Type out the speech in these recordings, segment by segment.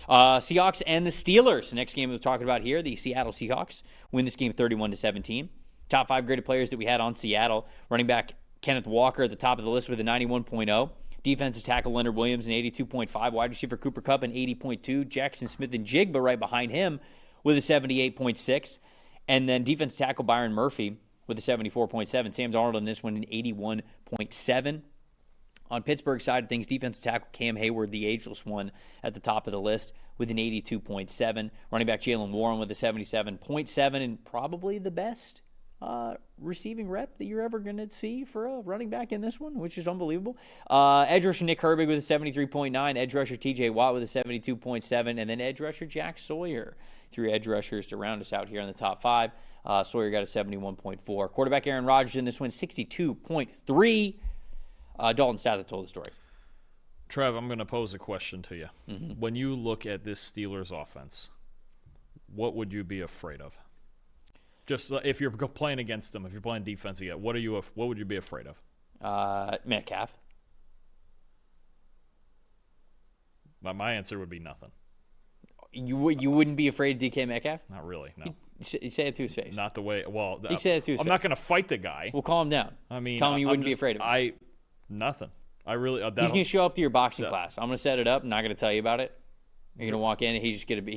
Seahawks and the Steelers. The next game we're talking about here, the Seattle Seahawks win this game 31-17. Top 5 graded players that we had on Seattle. Running back Kenneth Walker at the top of the list with a 91.0. Defensive tackle Leonard Williams an 82.5. Wide receiver Cooper Kupp an 80.2. Jackson Smith and Jigba right behind him with a 78.6. And then defensive tackle Byron Murphy with a 74.7. Sam Darnold in this one an 81.7. On Pittsburgh side of things, defensive tackle Cam Hayward, the ageless one, at the top of the list with an 82.7. Running back Jaylen Warren with a 77.7, and probably the best receiving rep that you're ever going to see for a running back in this one, which is unbelievable. Edge rusher Nick Herbig with a 73.9. Edge rusher TJ Watt with a 72.7. And then edge rusher Jack Sawyer. 3 edge rushers to round us out here in the top 5. Sawyer got a 71.4. Quarterback Aaron Rodgers in this one, 62.3. Dalton Statham told the story. Trev, I'm going to pose a question to you. Mm-hmm. When you look at this Steelers offense, what would you be afraid of? Just if you're playing against them, if you're playing defense again, what would you be afraid of? Metcalf. My answer would be nothing. You wouldn't be afraid of DK Metcalf? Not really, no. You say it to his face. Not the way. Well, you say it to his I'm face. not going to fight the guy. Well, calm down. I mean, tell him you wouldn't be afraid of him. Nothing. I really. He's going to show up to your boxing class. I'm going to set it up. I'm not going to tell you about it. You're going to walk in, and he's just going to be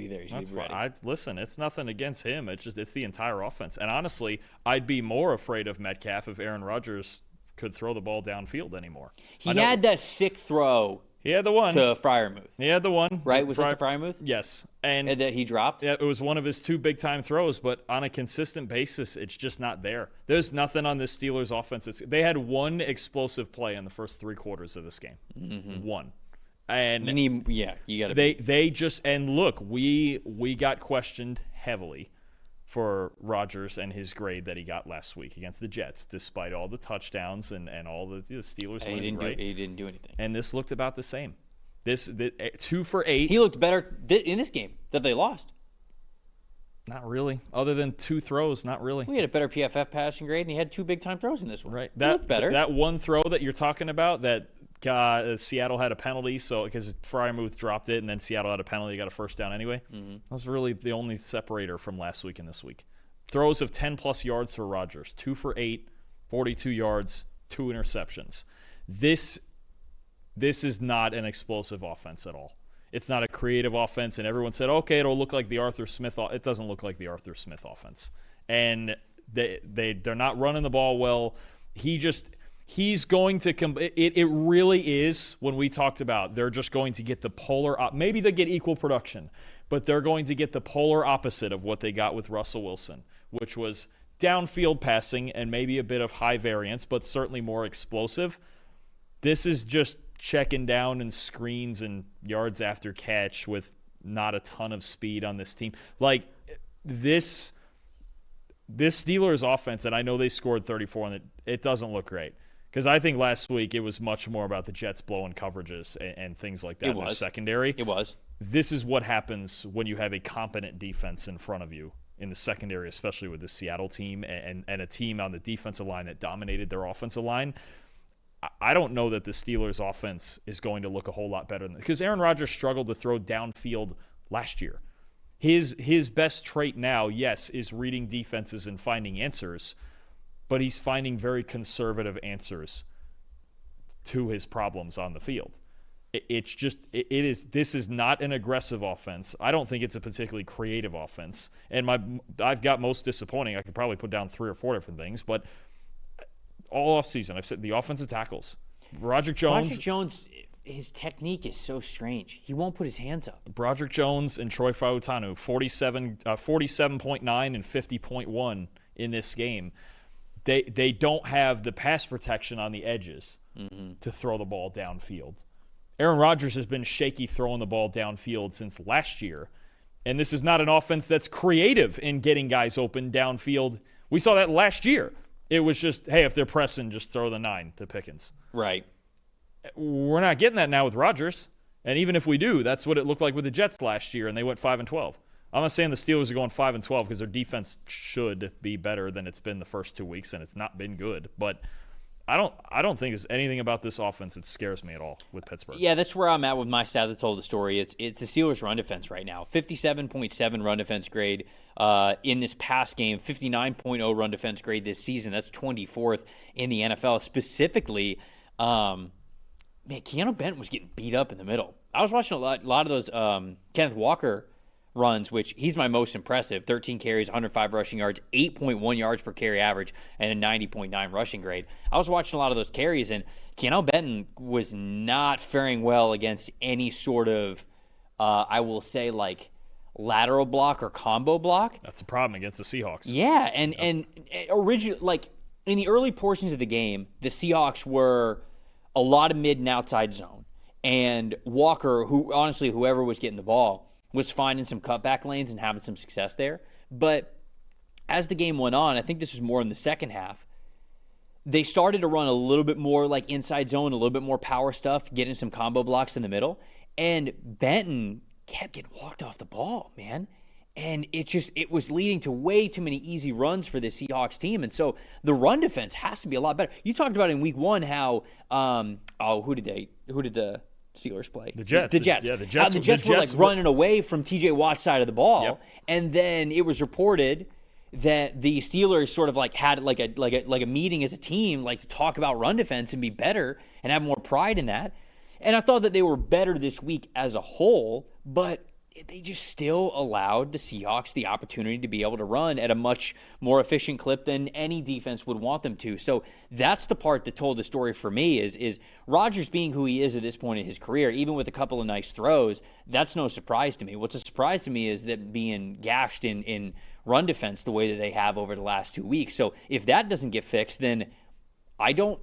there. He's going to be ready. Listen, it's nothing against him. It's the entire offense. And honestly, I'd be more afraid of Metcalf if Aaron Rodgers could throw the ball downfield anymore. He had that sick throw. He had the one to Freiermuth. He had the one, right? Was that to Freiermuth? Yes, and that he dropped. Yeah, it was one of his 2 big-time throws, but on a consistent basis, it's just not there. There's nothing on this Steelers offense. They had one explosive play in the first 3 quarters of this game. Mm-hmm. One. And you got to. They just look. We got questioned heavily for Rodgers and his grade that he got last week against the Jets, despite all the touchdowns and all the Steelers winning. He didn't do anything. And this looked about the same. This 2 for 8. He looked better in this game that they lost. Not really. Other than 2 throws, not really. We had a better PFF passing grade, and he had 2 big-time throws in this one. Right. He looked better. That one throw that you're talking about that Seattle had a penalty, so because Freiermuth dropped it, and then Seattle had a penalty, got a first down anyway. Mm-hmm. That was really the only separator from last week and this week. Throws of 10-plus yards for Rodgers. 2 for 8, 42 yards, 2 interceptions. This is not an explosive offense at all. It's not a creative offense, and everyone said, okay, it'll look like the Arthur Smith. It doesn't look like the Arthur Smith offense. And they're not running the ball well. He's going to it really is, when we talked about, they're just going to get the polar maybe they get equal production, but they're going to get the polar opposite of what they got with Russell Wilson, which was downfield passing and maybe a bit of high variance, but certainly more explosive. This is just checking down and screens and yards after catch with not a ton of speed on this team. Like this Steelers offense, and I know they scored 34 on it, it doesn't look great. Because I think last week it was much more about the Jets blowing coverages and things like that in their secondary. It was. This is what happens when you have a competent defense in front of you in the secondary, especially with the Seattle team and a team on the defensive line that dominated their offensive line. I don't know that the Steelers offense is going to look a whole lot better than that. Because Aaron Rodgers struggled to throw downfield last year. His best trait now, yes, is reading defenses and finding answers, but he's finding very conservative answers to his problems on the field. This is not an aggressive offense. I don't think it's a particularly creative offense. And I've got most disappointing. I could probably put down 3 or 4 different things, but all offseason I've said the offensive tackles. Broderick Jones, his technique is so strange. He won't put his hands up. Broderick Jones and Troy Fautanu, 47.9 and 50.1 in this game. They don't have the pass protection on the edges to throw the ball downfield. Aaron Rodgers has been shaky throwing the ball downfield since last year, and this is not an offense that's creative in getting guys open downfield. We saw that last year. It was just, hey, if they're pressing, just throw the 9 to Pickens. Right. We're not getting that now with Rodgers, and even if we do, that's what it looked like with the Jets last year, and they went 5-12. I'm not saying the Steelers are going 5-12 because their defense should be better than it's been the first 2 weeks, and it's not been good. But I don't think there's anything about this offense that scares me at all with Pittsburgh. Yeah, that's where I'm at with my stat that told the story. It's the Steelers' run defense right now. 57.7 run defense grade in this past game. 59.0 run defense grade this season. That's 24th in the NFL. Specifically, Keanu Benton was getting beat up in the middle. I was watching a lot of those Kenneth Walker runs, which he's my most impressive. 13 carries, 105 rushing yards, 8.1 yards per carry average, and a 90.9 rushing grade. I was watching a lot of those carries, and Keanu Benton was not faring well against any sort of, I will say, like, lateral block or combo block. That's a problem against the Seahawks. Yeah, and originally, like, in the early portions of the game, the Seahawks were a lot of mid and outside zone. And Walker, who honestly, whoever was getting the ball, was finding some cutback lanes and having some success there. But as the game went on, I think this was more in the second half, they started to run a little bit more like inside zone, a little bit more power stuff, getting some combo blocks in the middle. And Benton kept getting walked off the ball, man. And it was leading to way too many easy runs for the Seahawks team. And so the run defense has to be a lot better. You talked about in week one how, who did the Steelers play? The Jets. The Jets. Yeah, the Jets. How the Jets were like running away from TJ Watt's side of the ball. Yep. And then it was reported that the Steelers sort of like had like a meeting as a team, like to talk about run defense and be better and have more pride in that. And I thought that they were better this week as a whole, but they just still allowed the Seahawks the opportunity to be able to run at a much more efficient clip than any defense would want them to. So that's the part that told the story for me is Rodgers being who he is at this point in his career, even with a couple of nice throws, that's no surprise to me. What's a surprise to me is that being gashed in run defense the way that they have over the last 2 weeks. So if that doesn't get fixed, then I don't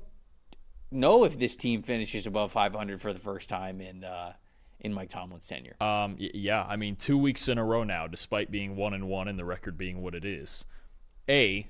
know if this team finishes above 500 for the first time in Mike Tomlin's tenure. Yeah, I mean, 2 weeks in a row now, despite being 1-1 and the record being what it is. They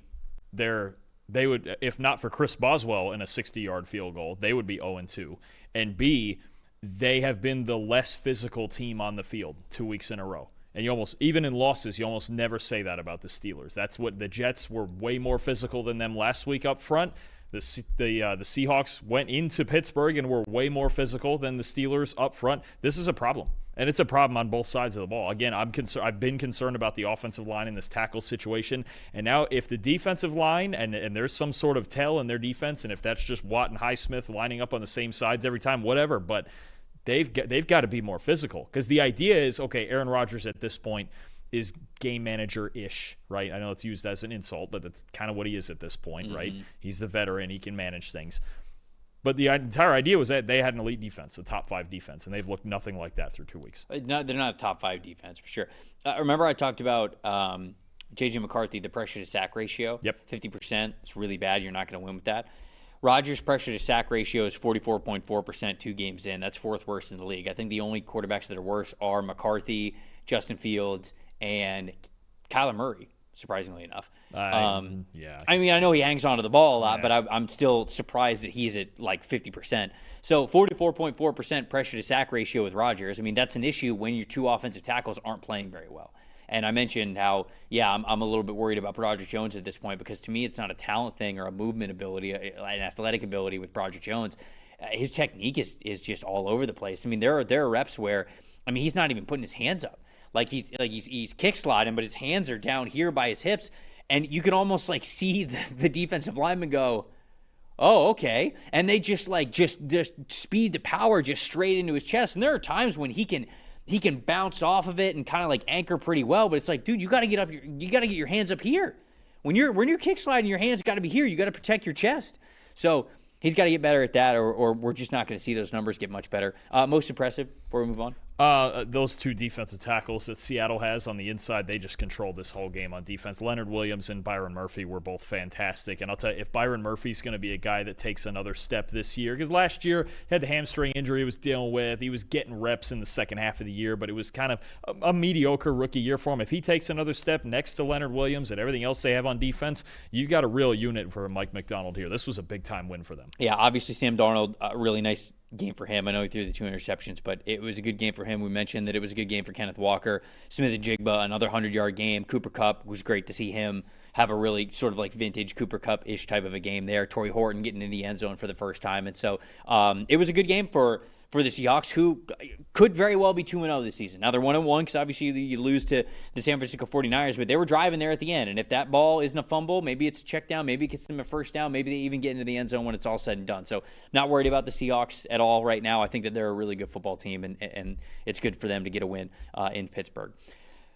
would, if not for Chris Boswell in a 60-yard field goal, they would be 0-2. And B, they have been the less physical team on the field 2 weeks in a row. And you almost, even in losses, you almost never say that about the Steelers. That's what the Jets were way more physical than them last week up front. The Seahawks went into Pittsburgh and were way more physical than the Steelers up front. This is a problem, and it's a problem on both sides of the ball. Again, I've been concerned about the offensive line in this tackle situation, and now if the defensive line and there's some sort of tell in their defense, and if that's just Watt and Highsmith lining up on the same sides every time, whatever, but they've got to be more physical because the idea is, okay, Aaron Rodgers at this point is game manager-ish, right? I know it's used as an insult, but that's kind of what he is at this point, right? He's the veteran. He can manage things. But the entire idea was that they had an elite defense, a top 5 defense, and they've looked nothing like that through 2 weeks. They're not a top 5 defense for sure. Remember I talked about J.J. McCarthy, the pressure-to-sack ratio? Yep. 50%. It's really bad. You're not going to win with that. Rodgers' pressure-to-sack ratio is 44.4% 2 games in. That's 4th worst in the league. I think the only quarterbacks that are worse are McCarthy, Justin Fields, and Kyler Murray, surprisingly enough. Yeah. I mean, I know he hangs onto the ball a lot, but I'm still surprised that he's at like 50%. So 44.4% pressure to sack ratio with Rodgers. I mean, that's an issue when your 2 offensive tackles aren't playing very well. And I mentioned how, I'm a little bit worried about Broderick Jones at this point because to me it's not a talent thing or a movement ability, an athletic ability with Broderick Jones. His technique is just all over the place. I mean, there are reps where, he's not even putting his hands up. Like he's kick sliding, but his hands are down here by his hips, and you can almost like see the defensive lineman go, "Oh, okay," and they just speed the power just straight into his chest. And there are times when he can bounce off of it and kind of like anchor pretty well, but it's like, dude, you got to get your hands up here. When you're kick sliding, your hands got to be here. You got to protect your chest. So he's got to get better at that, or we're just not going to see those numbers get much better. Most impressive before we move on? Those 2 defensive tackles that Seattle has on the inside, they just controlled this whole game on defense. Leonard Williams and Byron Murphy were both fantastic. And I'll tell you, if Byron Murphy's going to be a guy that takes another step this year, because last year had the hamstring injury he was dealing with. He was getting reps in the second half of the year, but it was kind of a mediocre rookie year for him. If he takes another step next to Leonard Williams and everything else they have on defense, you've got a real unit for Mike McDonald here. This was a big-time win for them. Yeah, obviously Sam Darnold, really nice game for him. I know he threw the 2 interceptions, but it was a good game for him. We mentioned that it was a good game for Kenneth Walker. Smith-Njigba, another 100-yard game. Cooper Kupp, was great to see him have a really sort of like vintage Cooper Kupp-ish type of a game there. Torrey Horton getting in the end zone for the first time. And so it was a good game for the Seahawks, who could very well be 2-0 this season. Now, they're 1-1 because obviously you lose to the San Francisco 49ers, but they were driving there at the end. And if that ball isn't a fumble, maybe it's a check down, maybe it gets them a first down, maybe they even get into the end zone when it's all said and done. So not worried about the Seahawks at all right now. I think that they're a really good football team, and it's good for them to get a win in Pittsburgh.